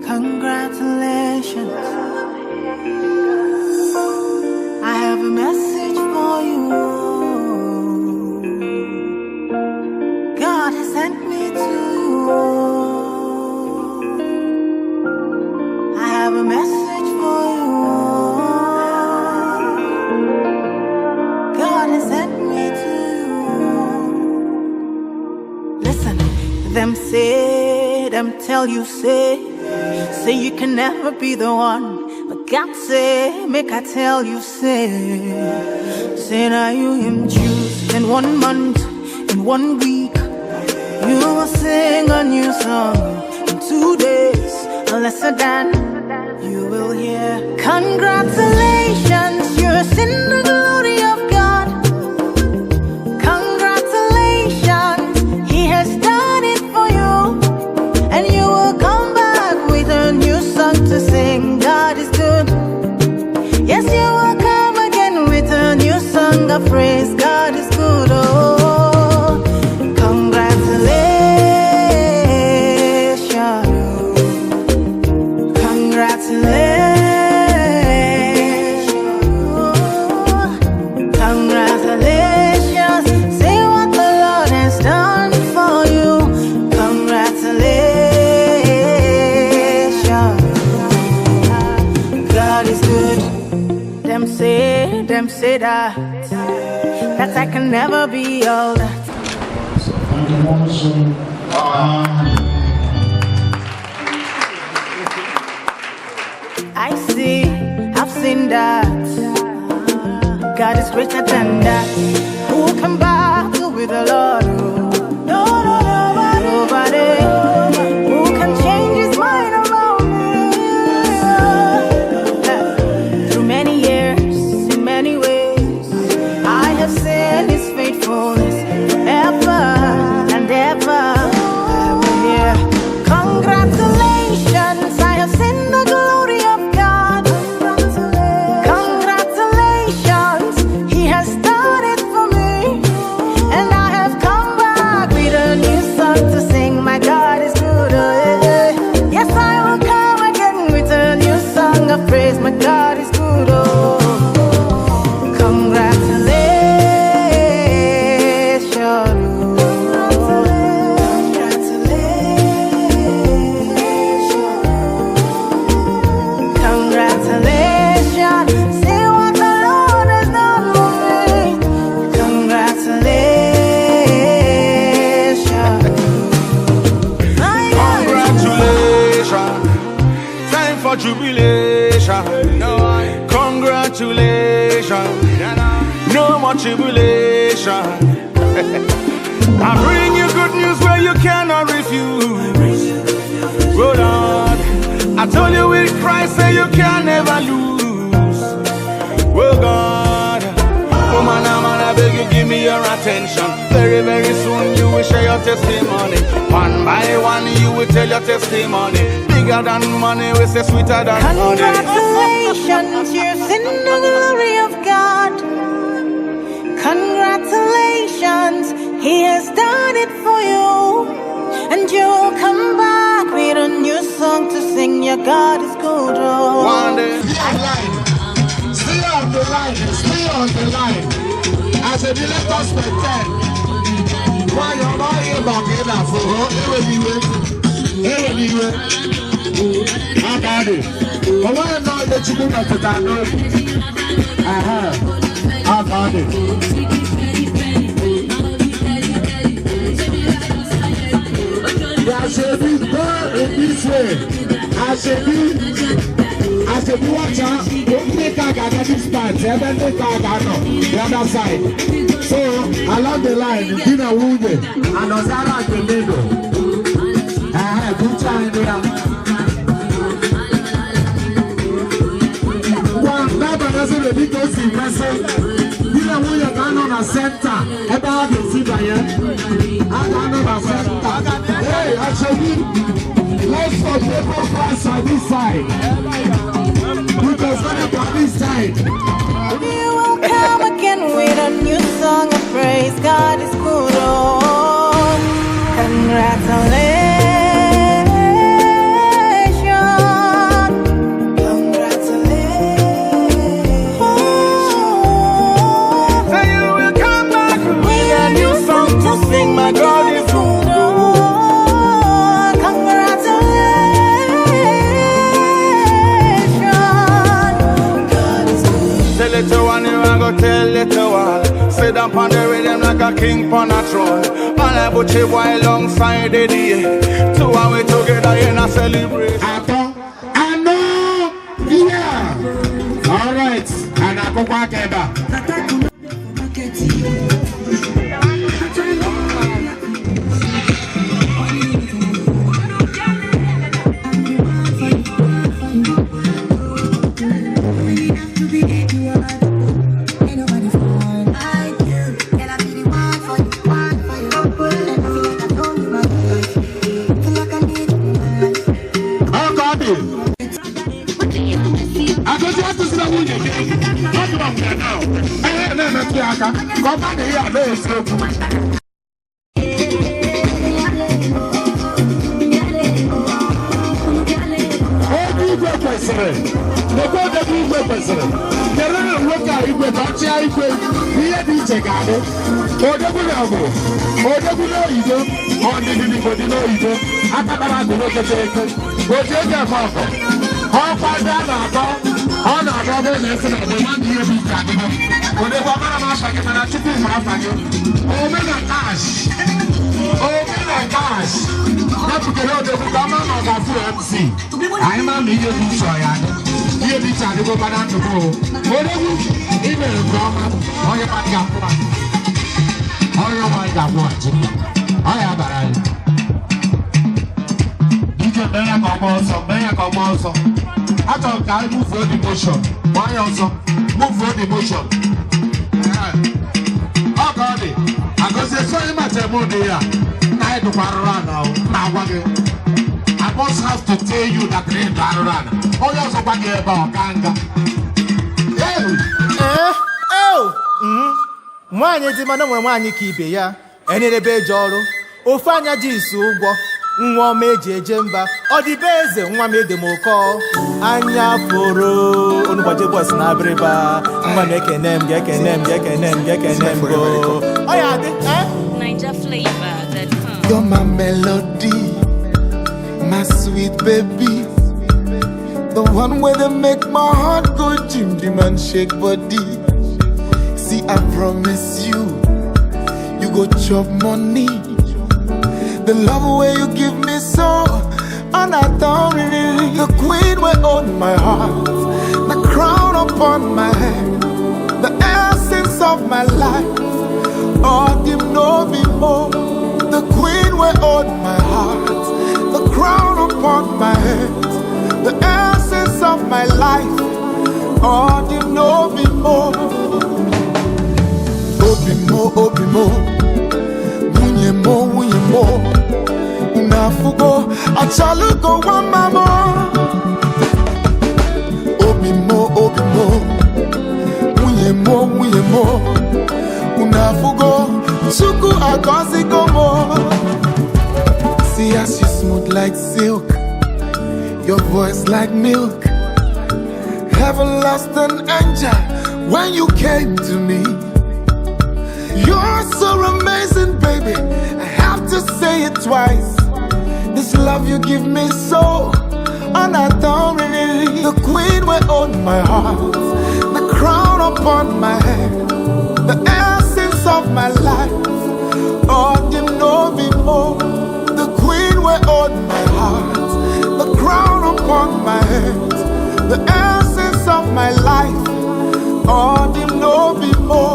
Congratulations. I have a message for you. God has sent me to you. I have a message for you. God has sent me to you. Listen, them say, them tell you, say you can never be the one. But God say, make I tell you, say now you him choose. In 1 month, in 1 week, you will sing a new song. In 2 days, lesser than, you will hear. Congratulations, you're in the glory of God. Congratulations, He has done it for you. And you will come back with a new song to sing. God is good. Yes, you will come again with a new song of praise. God is good. Oh, congratulations. Congratulations. Congratulations. Say what the Lord has done for you. Congratulations. God is good. Them say that I can never be all that. I've seen that. God is greater than that. Who can battle with the Lord? Nobody. Who can change His mind about me? Through many years, in many ways, I have seen His faithfulness ever and ever. Yeah. Congratulations, I have seen the glory of God. Congratulations, He has done it for me. And I have come back with a new song to sing. My God is good. Yes, I will come again with a new song of praise. My God is good. Oh, congratulations. Congratulations. See what the Lord has done for me. Congratulations. My God. Congratulations. Time for jubilation. Congratulations. No more tribulation. I bring you good news where you cannot refuse. Oh Lord, I told you with Christ say you can never lose. Oh God, oh man, I beg you give me your attention. Very, very soon you will share your testimony. One by one you will tell your testimony. Bigger than money, we say sweeter than honey. Congratulations, you're in the glory of God. Congratulations, He has done it for you. And you'll come back with a new song to sing. Your God is good. Oh. One day. Stay on the line. Stay on the line. As a let us pretend. Why you're not here back in that for her? Anyway. How about it? But why not let you go back to that note? How about it? I should be born in this way. I should be watch out. Don't take a this part. The other side. So along the line, you know who they and Ozara the middle. Good time there. One number doesn't really go see myself. You know who you're going on a center. About the Zibayan. I'm on a center. Hey, actually, let's go people pass on this side. Because when you on this side, you will come again with a new song of praise. God is good. Oh, congratulations. jump on the rhythm like a king on a throne. And I put you alongside the day. Two and we together in a celebration. I know, yeah. All right, and I go back ever. I'm a media destroyer. Here be trying to go back to go. Whatever, even a drama, or your man got one. Or your man got one. I have a DJ Bella also. I thought I move for the motion. Why also move for the motion? Oh, God, I go say so much about the night of Parana now. I must have to tell you that they run. Oh, you're so bad about Ganga. Mwanye di mana nwe nwanyị ka ibe ya enelebe eje ọrụ ofe anya ji isu ụgwọ nwa ọma eji eje mba ọ dị be eze nwa m edemoko anya pụrụ onugbaje bọs na abịrịba nwa m ekene m go ọ ya dị Niger flavor.com. You're my melody, my sweet baby, the one where they make my heart go jim jim and shake body. See, I promise you, you go chop money. The love way you give me so, and I don't really. The queen will own my heart, the crown upon my head, the essence of my life. Oh, you know me more. The queen will own my heart, the crown upon my head, the essence of my life. Oh, you know me more. Obimo, munye mo, unafugo, achalugo wamamo. Obimo, munye mo, unafugo, suku agozi gomo. See as you smooth like silk, your voice like milk. Heaven lost an angel when you came to me. You're so amazing, baby, I have to say it twice. This love you give me so, and I don't really. The queen will own my heart, the crown upon my head, the essence of my life. Oh, you know me more. The queen will own my heart, the crown upon my head, the essence of my life. Oh, you know me more.